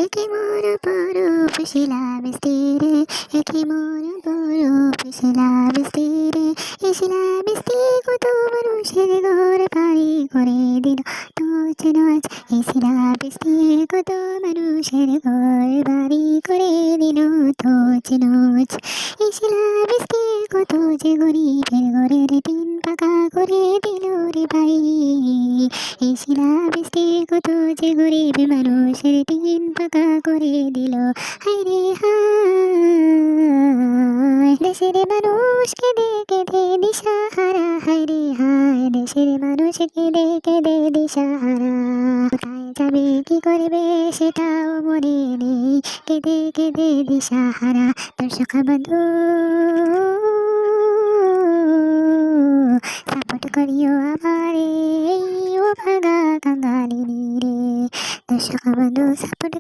একে মোর পরূপ শিলা বিস্তীরে, একে মোর পরূপ শিলা বিস্তীরে, এই শিলা বৃষ্টি কত মানুষের ঘর বাড়ি করে দিল তোচ নচ। এই শিলা বৃষ্টি কত মানুষের ঘর বাড়ি করে দিল তোচ নচ। এই শিলা বৃষ্টি কত যে গরিবের ঘরের টিন পাকা করে দিল রে ভাই। এই শিলা বৃষ্টি কত যে গরিব মানুষের টিন পাকা করে দিল। হায় রে হায়, দেশের মানুষ কেঁদে কেঁদে দিশাহারা। হায় রে হায়, দেশের মানুষ কেঁদে কেঁদে দিশাহারা। কোথায় যাবে কি করবে সেটাও মনে নেই, কেঁদে কেঁদে দিশাহারা। দর্শক বন্ধু সাপোর্ট করিও আমারে, ও ভাগা কাঙালিনী রে। দর্শক বন্ধু সাপোর্ট